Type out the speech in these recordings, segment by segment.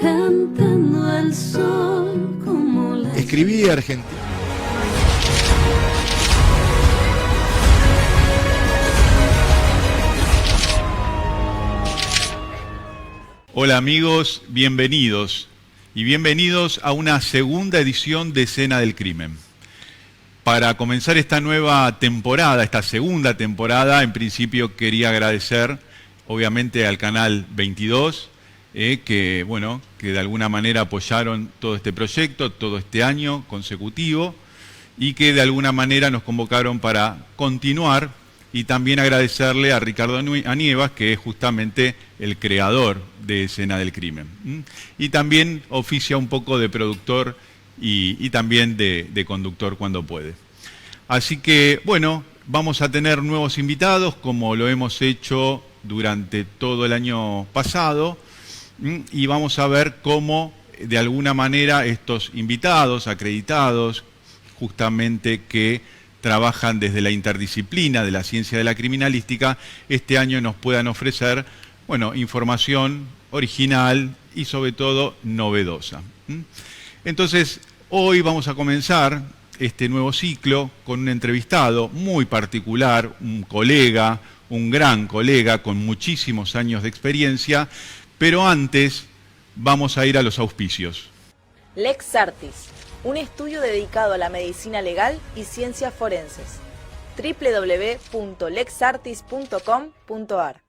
Cantando al sol como la... Escribí Argentina. Hola amigos, bienvenidos y bienvenidos a una segunda edición de Escena del Crimen. Para comenzar esta nueva temporada, esta segunda temporada, en principio quería agradecer obviamente al Canal 22, que de alguna manera apoyaron todo este proyecto, todo este año consecutivo, y que de alguna manera nos convocaron para continuar, y también agradecerle a Ricardo Anievas, que es justamente el creador de Escena del Crimen. Y también oficia un poco de productor y también de conductor cuando puede. Así que, bueno, vamos a tener nuevos invitados, como lo hemos hecho durante todo el año pasado, y vamos a ver cómo, de alguna manera, estos invitados acreditados, justamente que trabajan desde la interdisciplina de la ciencia de la criminalística, este año nos puedan ofrecer, información original y sobre todo novedosa. Entonces, hoy vamos a comenzar este nuevo ciclo con un entrevistado muy particular, un colega, un gran colega con muchísimos años de experiencia, pero antes vamos a ir a los auspicios. Lex Artis, un estudio dedicado a la medicina legal y ciencias forenses. www.lexartis.com.ar.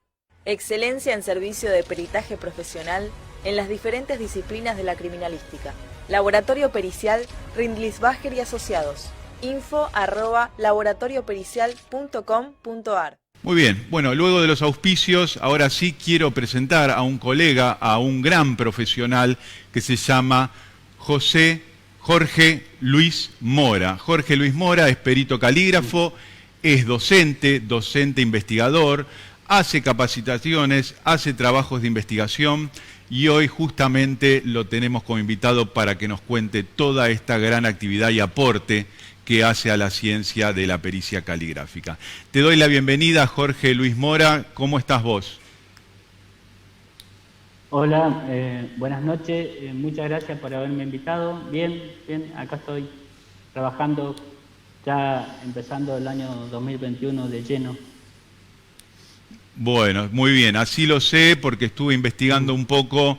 Excelencia en servicio de peritaje profesional en las diferentes disciplinas de la criminalística. Laboratorio Pericial Rindlisbacher y Asociados. info@laboratoriopericial.com.ar. Muy bien, luego de los auspicios, ahora sí quiero presentar a un colega, a un gran profesional que se llama Jorge Luis Mora. Jorge Luis Mora es perito calígrafo, es docente investigador, hace capacitaciones, hace trabajos de investigación y hoy justamente lo tenemos como invitado para que nos cuente toda esta gran actividad y aporte que hace a la ciencia de la pericia caligráfica. Te doy la bienvenida, Jorge Luis Mora. ¿Cómo estás vos? Hola, buenas noches. Muchas gracias por haberme invitado. Bien, acá estoy trabajando, ya empezando el año 2021 de lleno. Bueno, muy bien. Así lo sé porque estuve investigando un poco,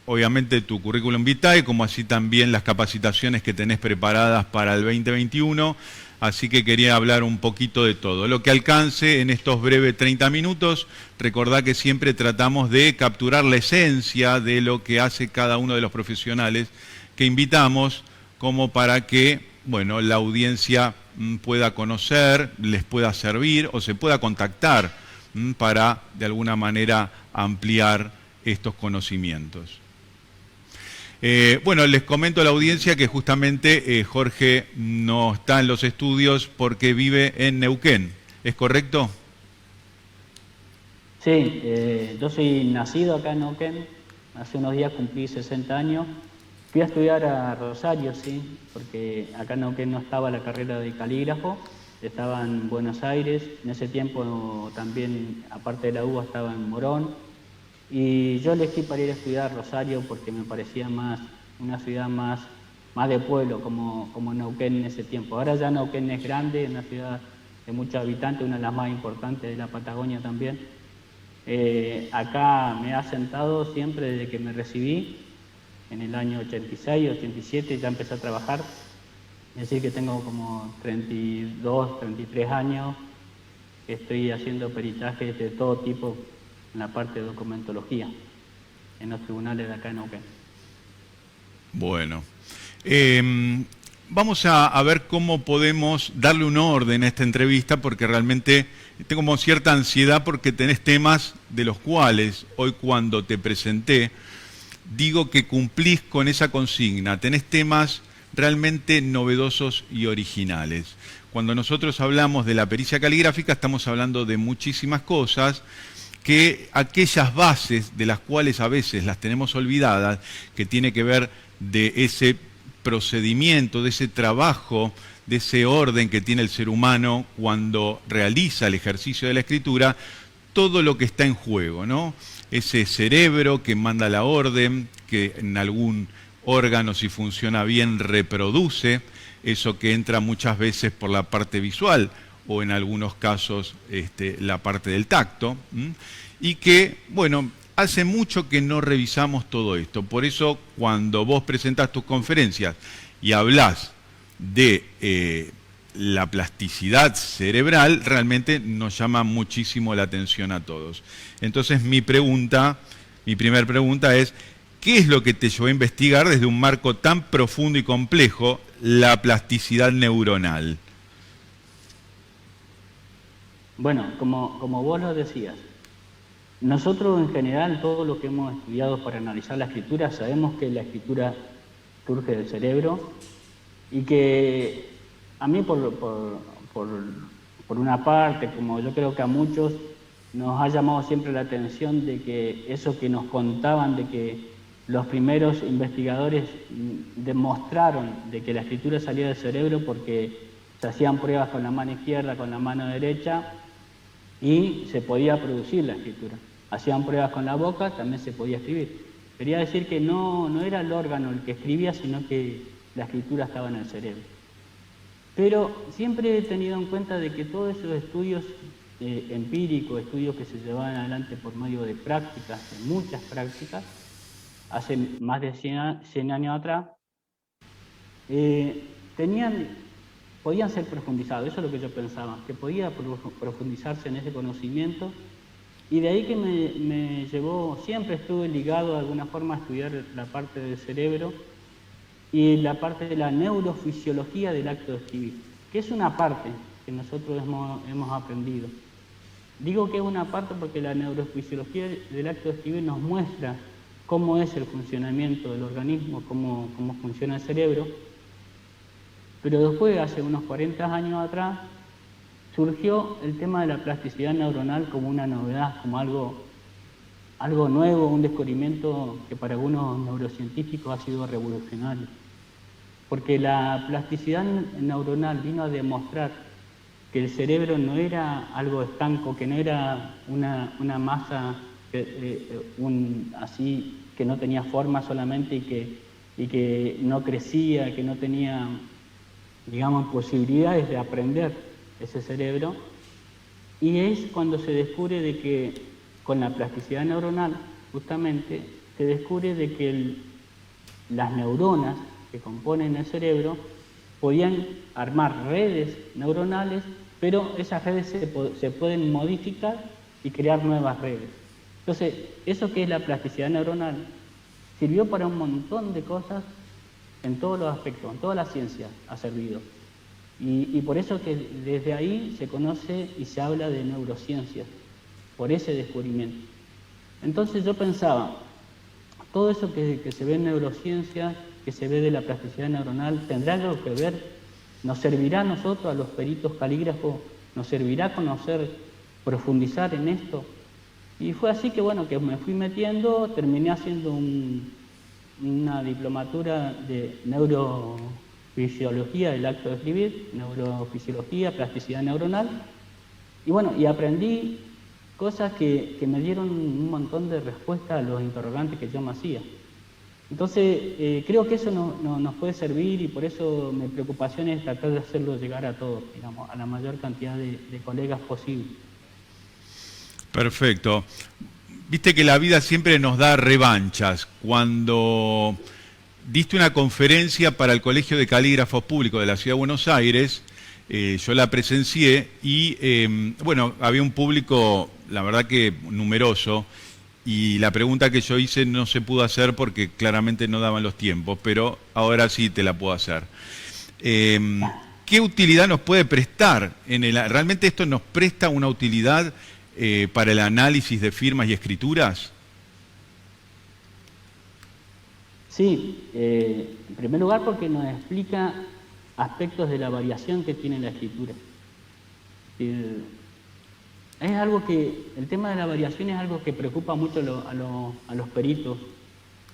obviamente tu currículum vitae, como así también las capacitaciones que tenés preparadas para el 2021, así que quería hablar un poquito de todo. Lo que alcance en estos breves 30 minutos, recordá que siempre tratamos de capturar la esencia de lo que hace cada uno de los profesionales que invitamos, como para que, la audiencia pueda conocer, les pueda servir o se pueda contactar para, de alguna manera, ampliar estos conocimientos. Les comento a la audiencia que justamente Jorge no está en los estudios porque vive en Neuquén. ¿Es correcto? Sí, yo soy nacido acá en Neuquén. Hace unos días cumplí 60 años. Fui a estudiar a Rosario, sí, porque acá en Neuquén no estaba la carrera de calígrafo, estaba en Buenos Aires. En ese tiempo también, aparte de la UBA, estaba en Morón. Y yo elegí para ir a estudiar Rosario porque me parecía una ciudad más de pueblo, como Neuquén en ese tiempo. Ahora ya Neuquén es grande, una ciudad de muchos habitantes, una de las más importantes de la Patagonia también. Acá me he asentado siempre desde que me recibí, en el año 86, 87, ya empecé a trabajar. Es decir, que tengo como 32, 33 años que estoy haciendo peritajes de todo tipo en la parte de documentología, en los tribunales de acá en Neuquén. Bueno, vamos a ver cómo podemos darle un orden a esta entrevista, porque realmente tengo como cierta ansiedad porque tenés temas de los cuales hoy cuando te presenté, digo que cumplís con esa consigna, tenés temas realmente novedosos y originales. Cuando nosotros hablamos de la pericia caligráfica estamos hablando de muchísimas cosas, que aquellas bases de las cuales a veces las tenemos olvidadas, que tiene que ver de ese procedimiento, de ese trabajo, de ese orden que tiene el ser humano cuando realiza el ejercicio de la escritura, todo lo que está en juego, ¿no? ese cerebro que manda la orden, que en algún órgano, si funciona bien, reproduce, eso que entra muchas veces por la parte visual o en algunos casos la parte del tacto, y que, bueno, hace mucho que no revisamos todo esto. Por eso, cuando vos presentás tus conferencias y hablás de la plasticidad cerebral, realmente nos llama muchísimo la atención a todos. Entonces, mi primera pregunta es, ¿qué es lo que te llevó a investigar desde un marco tan profundo y complejo la plasticidad neuronal? Bueno, como vos lo decías, nosotros en general, todo lo que hemos estudiado para analizar la escritura, sabemos que la escritura surge del cerebro y que a mí por una parte, como yo creo que a muchos, nos ha llamado siempre la atención de que eso que nos contaban de que los primeros investigadores demostraron de que la escritura salía del cerebro porque se hacían pruebas con la mano izquierda, con la mano derecha y se podía producir la escritura. Hacían pruebas con la boca, también se podía escribir. Quería decir que no era el órgano el que escribía, sino que la escritura estaba en el cerebro. Pero siempre he tenido en cuenta de que todos esos estudios empíricos, estudios que se llevaban adelante por medio de prácticas, de muchas prácticas, hace más de 100 años atrás, podían ser profundizados. Eso es lo que yo pensaba, que podía profundizarse en ese conocimiento, y de ahí que me llevó, siempre estuve ligado de alguna forma a estudiar la parte del cerebro y la parte de la neurofisiología del acto de escribir, que es una parte que nosotros hemos aprendido. Digo que es una parte porque la neurofisiología del acto de escribir nos muestra cómo es el funcionamiento del organismo, cómo funciona el cerebro, pero después, hace unos 40 años atrás, surgió el tema de la plasticidad neuronal como una novedad, como algo nuevo, un descubrimiento que para algunos neurocientíficos ha sido revolucionario. Porque la plasticidad neuronal vino a demostrar que el cerebro no era algo estanco, que no era una masa así que no tenía forma solamente y que no crecía, que no tenía, digamos, posibilidades de aprender ese cerebro. Y es cuando se descubre de que con la plasticidad neuronal, justamente, se descubre de que las neuronas que componen el cerebro podían armar redes neuronales, pero esas redes se pueden modificar y crear nuevas redes. Entonces, eso que es la plasticidad neuronal sirvió para un montón de cosas en todos los aspectos, en toda la ciencia ha servido. Y por eso que desde ahí se conoce y se habla de neurociencias, por ese descubrimiento. Entonces yo pensaba, todo eso que se ve en neurociencias, que se ve de la plasticidad neuronal, ¿tendrá algo que ver? ¿Nos servirá a nosotros, a los peritos calígrafos, nos servirá conocer, profundizar en esto? Y fue así que, bueno, que me fui metiendo, terminé haciendo una diplomatura de neurofisiología del acto de escribir, neurofisiología, plasticidad neuronal, y bueno, y aprendí cosas que me dieron un montón de respuestas a los interrogantes que yo me hacía. Entonces, creo que eso nos puede servir, y por eso mi preocupación es tratar de hacerlo llegar a todos, digamos, a la mayor cantidad de colegas posible. Perfecto. Viste que la vida siempre nos da revanchas. Cuando diste una conferencia para el Colegio de Calígrafos Públicos de la Ciudad de Buenos Aires, yo la presencié y, bueno, había un público, la verdad que numeroso, y la pregunta que yo hice no se pudo hacer porque claramente no daban los tiempos, pero ahora sí te la puedo hacer. ¿Qué utilidad nos puede prestar? ¿Realmente esto nos presta una utilidad para el análisis de firmas y escrituras? Sí, en primer lugar porque nos explica aspectos de la variación que tiene la escritura. Es algo que, el tema de la variación es algo que preocupa mucho a los peritos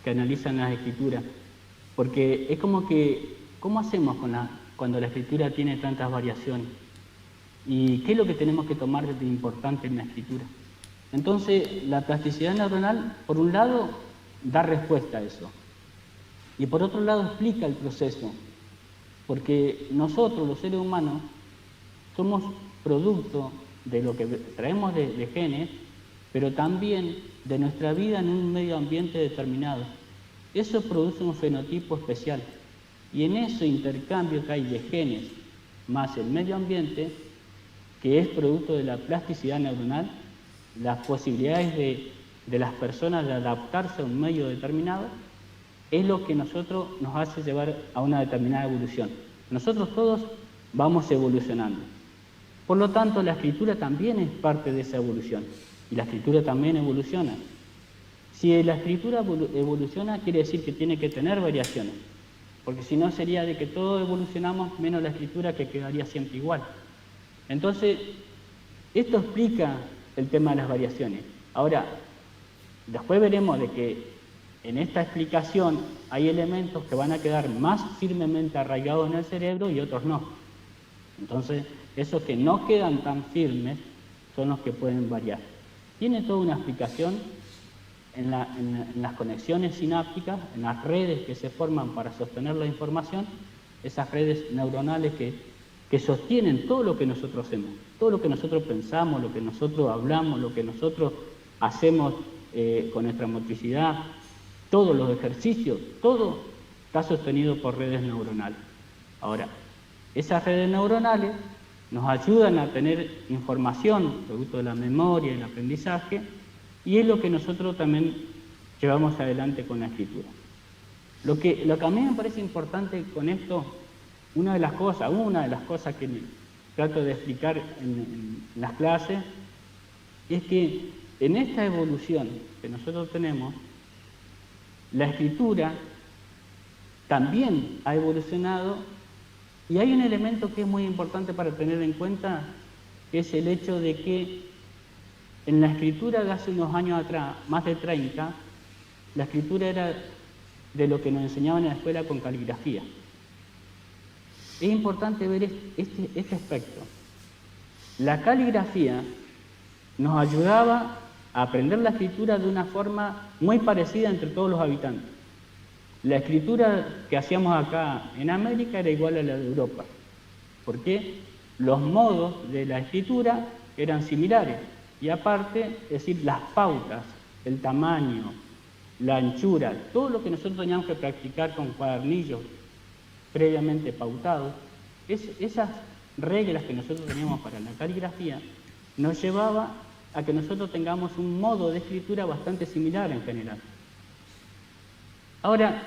que analizan las escrituras, porque es como que, ¿cómo hacemos cuando la escritura tiene tantas variaciones? ¿Y qué es lo que tenemos que tomar de importante en la escritura? Entonces, la plasticidad neuronal, por un lado, da respuesta a eso. Y por otro lado, explica el proceso. Porque nosotros, los seres humanos, somos producto de lo que traemos de genes, pero también de nuestra vida en un medio ambiente determinado. Eso produce un fenotipo especial. Y en ese intercambio que hay de genes más el medio ambiente, que es producto de la plasticidad neuronal, las posibilidades de las personas de adaptarse a un medio determinado, es lo que nosotros nos hace llevar a una determinada evolución. Nosotros todos vamos evolucionando. Por lo tanto, la escritura también es parte de esa evolución. Y la escritura también evoluciona. Si la escritura evoluciona, quiere decir que tiene que tener variaciones. Porque si no sería de que todos evolucionamos menos la escritura, que quedaría siempre igual. Entonces, esto explica el tema de las variaciones. Ahora, después veremos de que en esta explicación hay elementos que van a quedar más firmemente arraigados en el cerebro y otros no. Entonces, esos que no quedan tan firmes son los que pueden variar. Tiene toda una explicación en las conexiones sinápticas, en las redes que se forman para sostener la información, esas redes neuronales que sostienen todo lo que nosotros hacemos, todo lo que nosotros pensamos, lo que nosotros hablamos, lo que nosotros hacemos con nuestra motricidad, todos los ejercicios, todo está sostenido por redes neuronales. Ahora, esas redes neuronales nos ayudan a tener información producto de la memoria y el aprendizaje, y es lo que nosotros también llevamos adelante con la escritura. Lo que a mí me parece importante con esto, una de las cosas que trato de explicar en las clases, es que en esta evolución que nosotros tenemos, la escritura también ha evolucionado, y hay un elemento que es muy importante para tener en cuenta, que es el hecho de que en la escritura de hace unos años atrás, más de 30, la escritura era de lo que nos enseñaban en la escuela con caligrafía. Es importante ver este aspecto. La caligrafía nos ayudaba a aprender la escritura de una forma muy parecida entre todos los habitantes. La escritura que hacíamos acá en América era igual a la de Europa, porque los modos de la escritura eran similares. Y aparte, es decir, las pautas, el tamaño, la anchura, todo lo que nosotros teníamos que practicar con cuadernillos previamente pautados, esas reglas que nosotros teníamos para la caligrafía, nos llevaba a que nosotros tengamos un modo de escritura bastante similar en general. Ahora,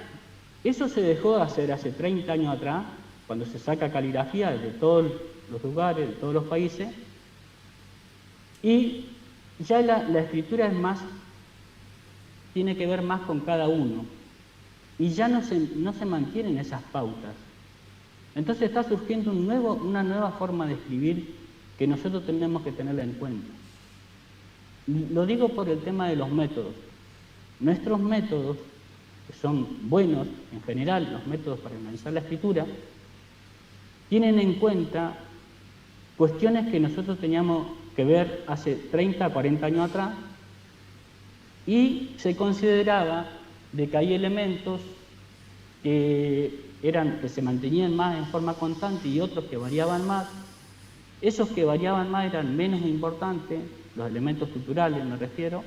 eso se dejó de hacer hace 30 años atrás, cuando se saca caligrafía de todos los lugares, de todos los países, y ya la escritura es más, tiene que ver más con cada uno, y ya no se mantienen esas pautas. Entonces está surgiendo una nueva forma de escribir que nosotros tenemos que tenerla en cuenta. Lo digo por el tema de los métodos. Nuestros métodos, que son buenos en general, los métodos para analizar la escritura, tienen en cuenta cuestiones que nosotros teníamos que ver hace 30, 40 años atrás, y se consideraba de que hay elementos que se mantenían más en forma constante y otros que variaban más. Esos que variaban más eran menos importantes, los elementos estructurales me refiero,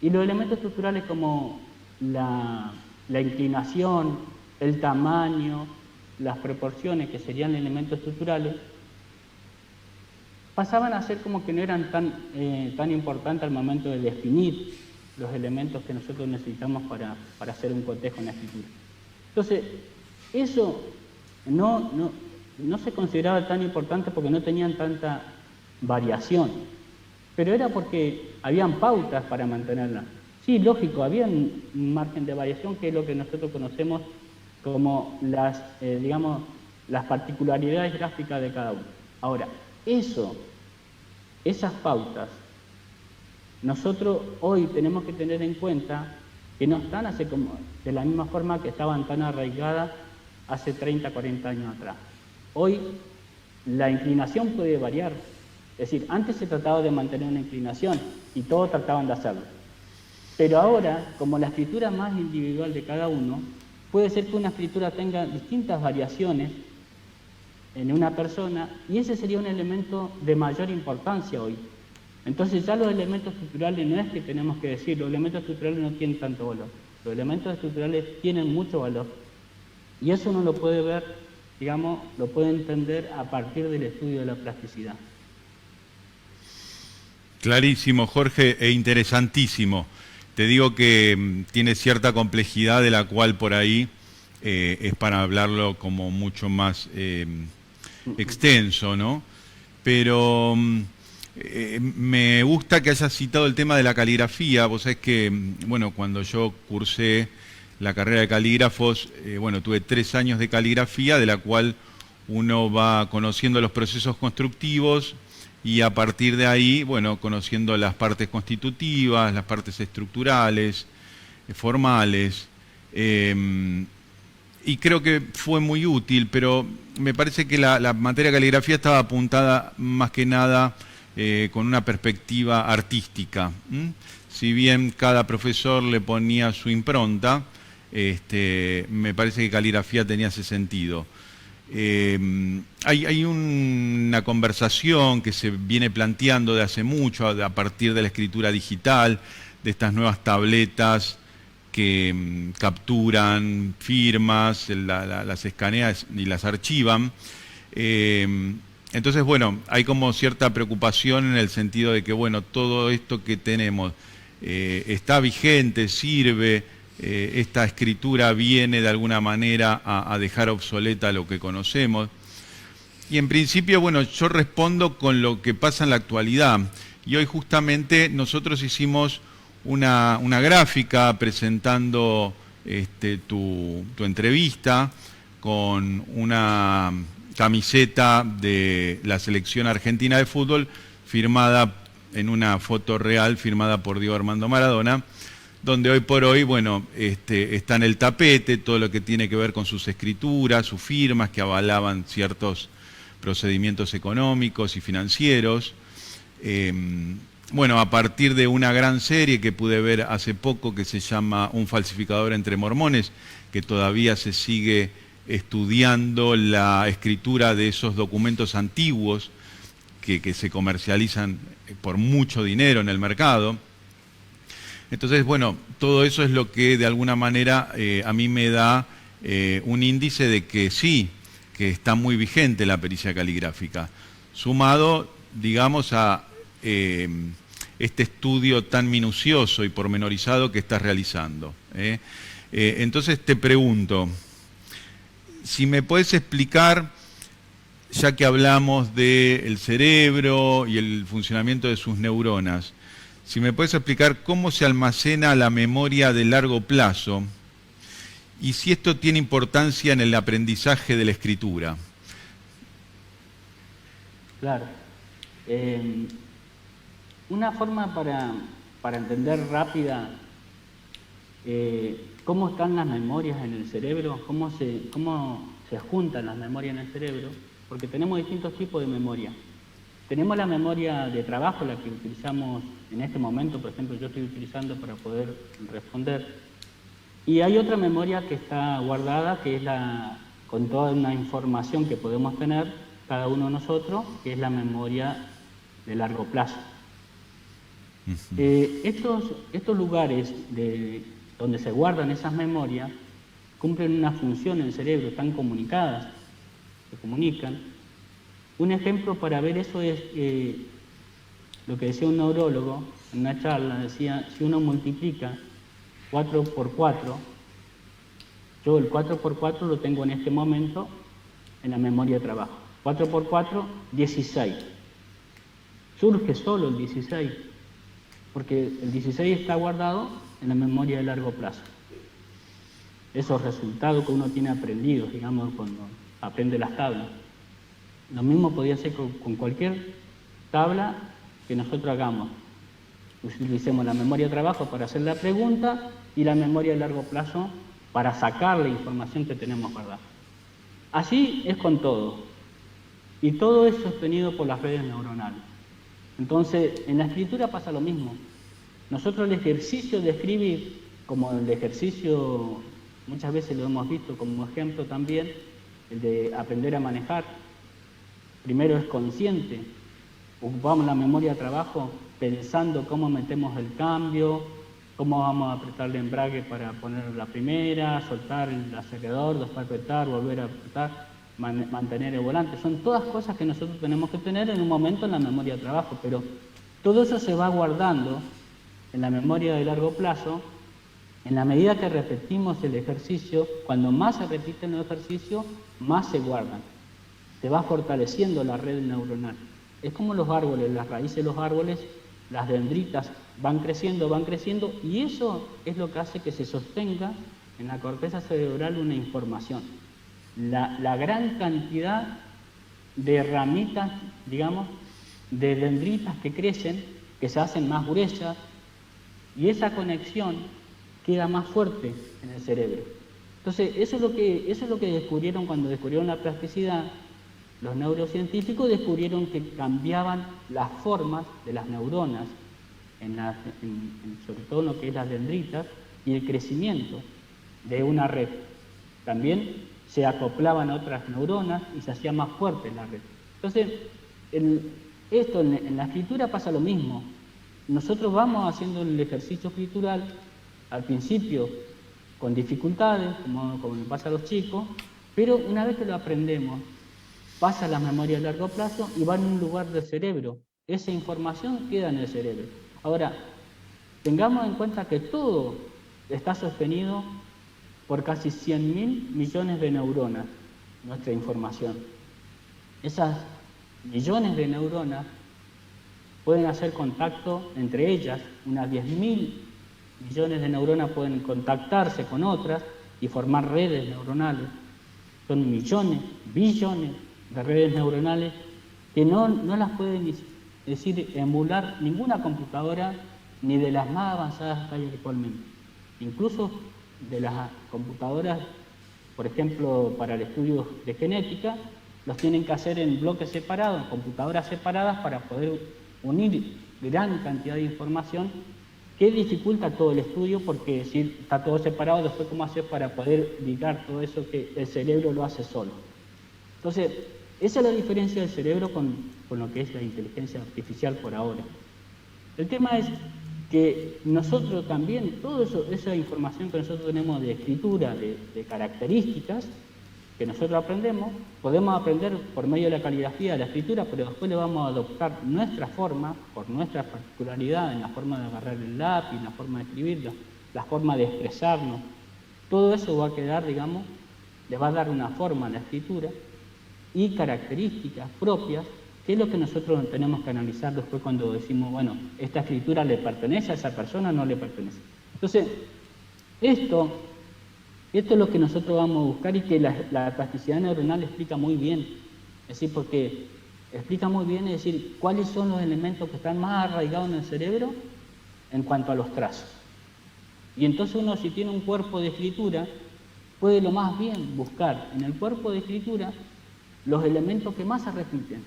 y los elementos estructurales como la inclinación, el tamaño, las proporciones, que serían elementos estructurales, pasaban a ser como que no eran tan importantes al momento de definir los elementos que nosotros necesitamos para hacer un cotejo en la escritura. Entonces, eso no se consideraba tan importante porque no tenían tanta variación, pero era porque habían pautas para mantenerla. Sí, lógico, había un margen de variación, que es lo que nosotros conocemos como las particularidades gráficas de cada uno. Ahora, esas pautas, nosotros hoy tenemos que tener en cuenta que no están de la misma forma que estaban tan arraigadas hace 30, 40 años atrás. Hoy la inclinación puede variar, Es decir, antes se trataba de mantener una inclinación y todos trataban de hacerlo. Pero ahora, como la escritura es más individual de cada uno, puede ser que una escritura tenga distintas variaciones en una persona y ese sería un elemento de mayor importancia hoy. Entonces ya los elementos estructurales no es que tenemos que decir, los elementos estructurales no tienen tanto valor. Los elementos estructurales tienen mucho valor. Y eso uno lo puede ver, digamos, lo puede entender a partir del estudio de la plasticidad. Clarísimo, Jorge, e interesantísimo. Te digo que tiene cierta complejidad de la cual por ahí es para hablarlo como mucho más extenso, ¿no? Pero me gusta que hayas citado el tema de la caligrafía. Vos sabés que, bueno, cuando yo cursé la carrera de calígrafos, bueno, tuve 3 años de caligrafía, de la cual uno va conociendo los procesos constructivos y a partir de ahí, bueno, conociendo las partes constitutivas, las partes estructurales, formales, y creo que fue muy útil, pero me parece que la materia de caligrafía estaba apuntada más que nada con una perspectiva artística. Si bien cada profesor le ponía su impronta, me parece que caligrafía tenía ese sentido. Hay una conversación que se viene planteando de hace mucho a partir de la escritura digital, de estas nuevas tabletas que capturan firmas, las escanean y las archivan. Entonces, bueno, hay como cierta preocupación en el sentido de que, bueno, todo esto que tenemos está vigente, sirve. Esta escritura viene de alguna manera a dejar obsoleta lo que conocemos. Y en principio, bueno, yo respondo con lo que pasa en la actualidad. Y hoy justamente nosotros hicimos una gráfica presentando tu entrevista con una camiseta de la selección argentina de fútbol firmada en una foto real, firmada por Diego Armando Maradona, donde hoy por hoy, bueno, está en el tapete todo lo que tiene que ver con sus escrituras, sus firmas que avalaban ciertos procedimientos económicos y financieros. Bueno, a partir de una gran serie que pude ver hace poco que se llama Un falsificador entre mormones, que todavía se sigue estudiando la escritura de esos documentos antiguos que se comercializan por mucho dinero en el mercado. Entonces, bueno, todo eso es lo que de alguna manera a mí me da un índice de que sí, que está muy vigente la pericia caligráfica, sumado, digamos, a este estudio tan minucioso y pormenorizado que estás realizando. Entonces te pregunto, si me puedes explicar, ya que hablamos del cerebro y el funcionamiento de sus neuronas, si me puedes explicar cómo se almacena la memoria de largo plazo y si esto tiene importancia en el aprendizaje de la escritura. Claro. Una forma para entender rápida cómo están las memorias en el cerebro, cómo se juntan las memorias en el cerebro, porque tenemos distintos tipos de memoria. Tenemos la memoria de trabajo, la que utilizamos en este momento, por ejemplo, yo estoy utilizando para poder responder. Y hay otra memoria que está guardada, que es con toda una información que podemos tener, cada uno de nosotros, que es la memoria de largo plazo. Estos lugares donde se guardan esas memorias cumplen una función en el cerebro, están comunicadas, se comunican. Un ejemplo para ver eso es lo que decía un neurólogo en una charla, decía, si uno multiplica 4 por 4, yo el 4 por 4 lo tengo en este momento en la memoria de trabajo. 4 por 4, 16. Surge solo el 16, porque el 16 está guardado en la memoria de largo plazo. Esos resultados que uno tiene aprendidos, digamos, cuando aprende las tablas. Lo mismo podría ser con cualquier tabla que nosotros hagamos. Utilicemos la memoria de trabajo para hacer la pregunta y la memoria de largo plazo para sacar la información que tenemos guardada. Así es con todo. Y todo es sostenido por las redes neuronales. Entonces, en la escritura pasa lo mismo. Nosotros el ejercicio de escribir, como el ejercicio, muchas veces lo hemos visto como ejemplo también, el de aprender a manejar, primero es consciente, ocupamos la memoria de trabajo pensando cómo metemos el cambio, cómo vamos a apretar el embrague para poner la primera, soltar el acelerador, después apretar, volver a apretar, mantener el volante. Son todas cosas que nosotros tenemos que tener en un momento en la memoria de trabajo, pero todo eso se va guardando en la memoria de largo plazo. En la medida que repetimos el ejercicio, cuando más se repiten los ejercicios, más se guardan. Se va fortaleciendo la red neuronal. Es como los árboles, las raíces de los árboles, las dendritas van creciendo, y eso es lo que hace que se sostenga en la corteza cerebral una información. La gran cantidad de ramitas, digamos, de dendritas que crecen, que se hacen más gruesas, y esa conexión queda más fuerte en el cerebro. Entonces, eso es lo que descubrieron cuando descubrieron la plasticidad. Los neurocientíficos descubrieron que cambiaban las formas de las neuronas, sobre todo en lo que es las dendritas, y el crecimiento de una red. También se acoplaban a otras neuronas y se hacía más fuerte la red. Entonces, en la escritura pasa lo mismo. Nosotros vamos haciendo el ejercicio escritural, al principio con dificultades, como le pasa a los chicos, pero una vez que lo aprendemos, pasa a la memoria a largo plazo y va en un lugar del cerebro. Esa información queda en el cerebro. Ahora, tengamos en cuenta que todo está sostenido por casi 100.000 millones de neuronas, nuestra información. Esas millones de neuronas pueden hacer contacto entre ellas, unas 10.000 millones de neuronas pueden contactarse con otras y formar redes neuronales. Son millones, billones de redes neuronales que no las pueden emular ninguna computadora, ni de las más avanzadas que hay actualmente. Incluso de las computadoras, por ejemplo, para el estudio de genética, los tienen que hacer en bloques separados, en computadoras separadas, para poder unir gran cantidad de información que dificulta todo el estudio, porque si está todo separado, después cómo hacer para poder ligar todo eso que el cerebro lo hace solo. Entonces, esa es la diferencia del cerebro con lo que es la inteligencia artificial por ahora. El tema es que nosotros también, toda esa información que nosotros tenemos de escritura, de características, que nosotros aprendemos, podemos aprender por medio de la caligrafía de la escritura, pero después le vamos a adoptar nuestra forma, por nuestra particularidad, en la forma de agarrar el lápiz, en la forma de escribirlo, la forma de expresarnos. Todo eso va a quedar, digamos, le va a dar una forma a la escritura y características propias, que es lo que nosotros tenemos que analizar después cuando decimos, bueno, esta escritura le pertenece a esa persona o no le pertenece. Entonces, esto es lo que nosotros vamos a buscar, y que la plasticidad neuronal explica muy bien. Es decir, porque explica muy bien, es decir, cuáles son los elementos que están más arraigados en el cerebro en cuanto a los trazos. Y entonces uno, si tiene un cuerpo de escritura, puede lo más bien buscar en el cuerpo de escritura los elementos que más se repiten,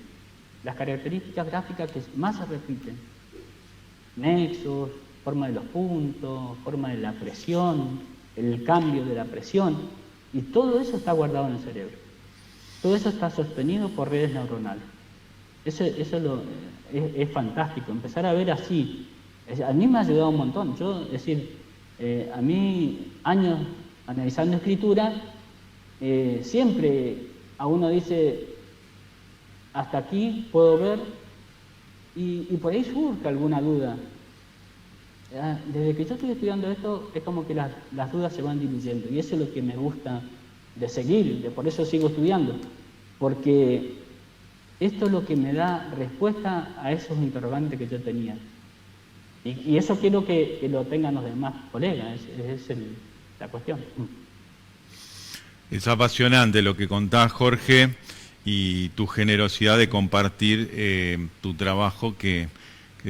las características gráficas que más se repiten. Nexos, forma de los puntos, forma de la presión, el cambio de la presión, y todo eso está guardado en el cerebro. Todo eso está sostenido por redes neuronales. Eso es fantástico, empezar a ver así. A mí me ha ayudado un montón. Yo, es decir, a mí, años analizando escritura, siempre a uno dice, hasta aquí puedo ver, y por ahí surge alguna duda. Desde que yo estoy estudiando esto, es como que las dudas se van diluyendo, y eso es lo que me gusta de seguir, por eso sigo estudiando, porque esto es lo que me da respuesta a esos interrogantes que yo tenía. Y eso quiero que lo tengan los demás colegas, es la cuestión. Es apasionante lo que contás, Jorge, y tu generosidad de compartir tu trabajo que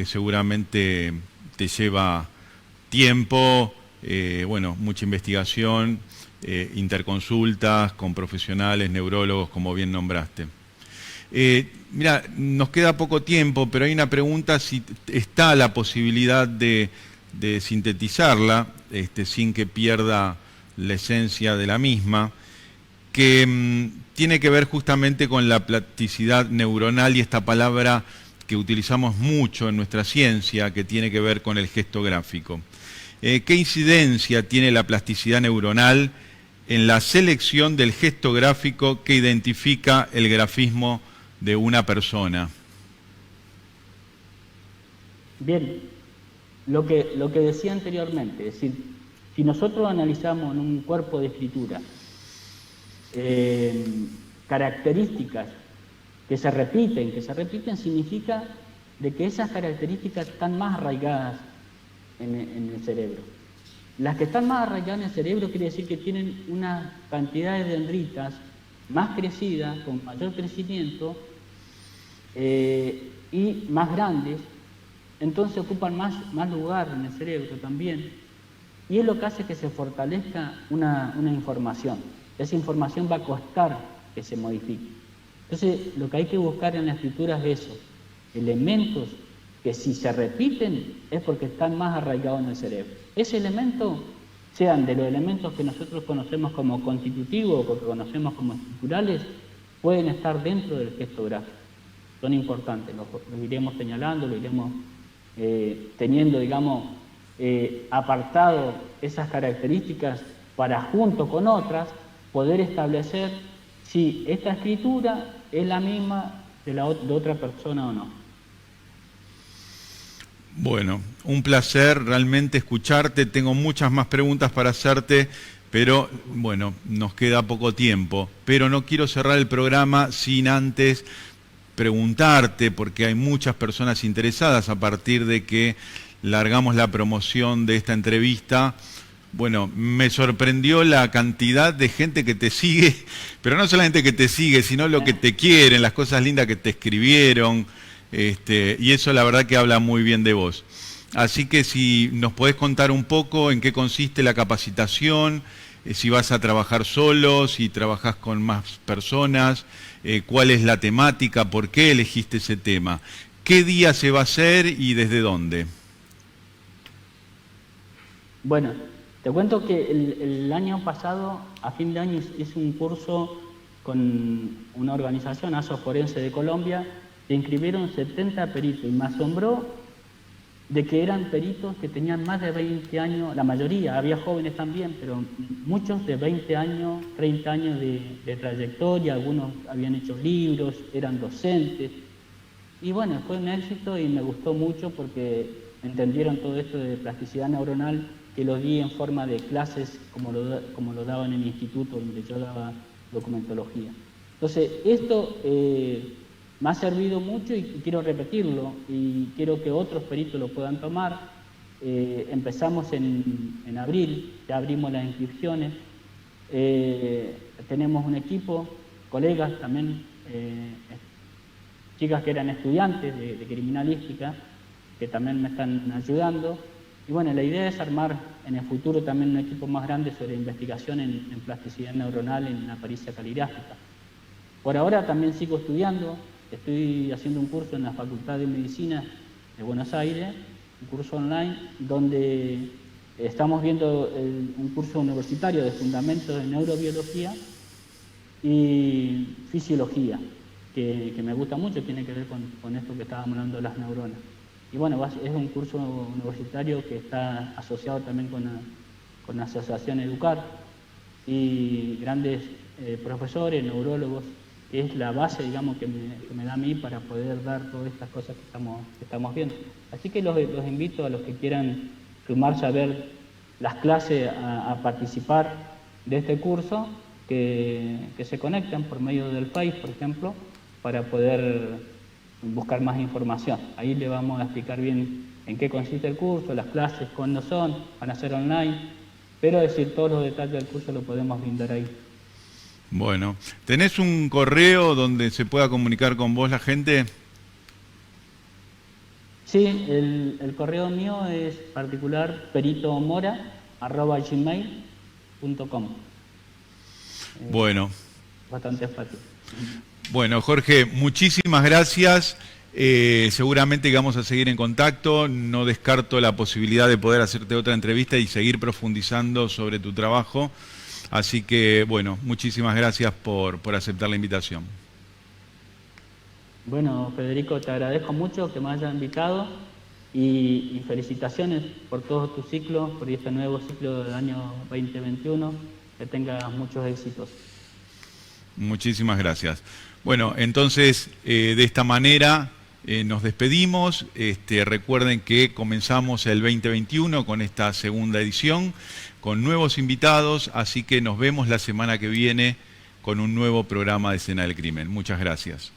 seguramente te lleva tiempo, mucha investigación, interconsultas con profesionales, neurólogos, como bien nombraste. Mira, nos queda poco tiempo, pero hay una pregunta si está la posibilidad de sintetizarla, sin que pierda la esencia de la misma, que tiene que ver justamente con la plasticidad neuronal y esta palabra que utilizamos mucho en nuestra ciencia, que tiene que ver con el gesto gráfico. ¿Qué incidencia tiene la plasticidad neuronal en la selección del gesto gráfico que identifica el grafismo de una persona? Bien, lo que decía anteriormente, es decir, si nosotros analizamos en un cuerpo de escritura características que se repiten significa de que esas características están más arraigadas en el cerebro. Las que están más arraigadas en el cerebro quiere decir que tienen una cantidad de dendritas más crecida, con mayor crecimiento y más grandes, entonces ocupan más lugar en el cerebro también, y es lo que hace que se fortalezca una información. Esa información va a costar que se modifique. Entonces, lo que hay que buscar en la escritura es eso, elementos que si se repiten es porque están más arraigados en el cerebro. Ese elemento, sean de los elementos que nosotros conocemos como constitutivos o que conocemos como estructurales, pueden estar dentro del gesto gráfico. Son importantes, los iremos señalando, lo iremos teniendo, digamos, apartado esas características para, junto con otras, poder establecer si esta escritura es la misma de otra persona o no. Bueno, un placer realmente escucharte. Tengo muchas más preguntas para hacerte, pero bueno, nos queda poco tiempo. Pero no quiero cerrar el programa sin antes preguntarte, porque hay muchas personas interesadas a partir de que largamos la promoción de esta entrevista. Bueno, me sorprendió la cantidad de gente que te sigue, pero no solamente que te sigue, sino lo que te quieren, las cosas lindas que te escribieron, y eso la verdad que habla muy bien de vos. Así que si nos podés contar un poco en qué consiste la capacitación, si vas a trabajar solo, si trabajás con más personas, cuál es la temática, por qué elegiste ese tema, qué día se va a hacer y desde dónde. Bueno, te cuento que el año pasado, a fin de año, hice un curso con una organización, ASO Forense de Colombia, se inscribieron 70 peritos y me asombró de que eran peritos que tenían más de 20 años, la mayoría, había jóvenes también, pero muchos de 20 años, 30 años de trayectoria, algunos habían hecho libros, eran docentes, y bueno, fue un éxito y me gustó mucho porque entendieron todo esto de plasticidad neuronal, que lo di en forma de clases como lo daba en el instituto donde yo daba documentología. Entonces, esto me ha servido mucho y quiero repetirlo y quiero que otros peritos lo puedan tomar. Empezamos en abril, ya abrimos las inscripciones. Tenemos un equipo, colegas también, chicas que eran estudiantes de criminalística, que también me están ayudando. Y bueno, la idea es armar en el futuro también un equipo más grande sobre investigación en plasticidad neuronal en la pericia caligráfica. Por ahora también sigo estudiando, estoy haciendo un curso en la Facultad de Medicina de Buenos Aires, un curso online, donde estamos viendo un curso universitario de fundamentos de neurobiología y fisiología, que me gusta mucho, tiene que ver con esto que estábamos hablando de las neuronas. Y bueno, es un curso universitario que está asociado también con la Asociación Educar y grandes profesores, neurólogos, que es la base, digamos, que me da a mí para poder dar todas estas cosas que estamos viendo. Así que los invito a los que quieran sumarse a ver las clases, a participar de este curso, que se conecten por medio del Face, por ejemplo, para poder buscar más información. Ahí le vamos a explicar bien en qué consiste el curso, las clases, cuándo son, van a ser online, pero es decir, todos los detalles del curso lo podemos brindar ahí. Bueno, ¿tenés un correo donde se pueda comunicar con vos la gente? Sí, el correo mío es particular peritomora@gmail.com. Bueno, bastante fácil. Bueno, Jorge, muchísimas gracias. Seguramente que vamos a seguir en contacto. No descarto la posibilidad de poder hacerte otra entrevista y seguir profundizando sobre tu trabajo. Así que, bueno, muchísimas gracias por aceptar la invitación. Bueno, Federico, te agradezco mucho que me hayas invitado y felicitaciones por todos tus ciclos, por este nuevo ciclo del año 2021. Que tengas muchos éxitos. Muchísimas gracias. Bueno, entonces, de esta manera nos despedimos. Recuerden que comenzamos el 2021 con esta segunda edición, con nuevos invitados, así que nos vemos la semana que viene con un nuevo programa de Escena del Crimen. Muchas gracias.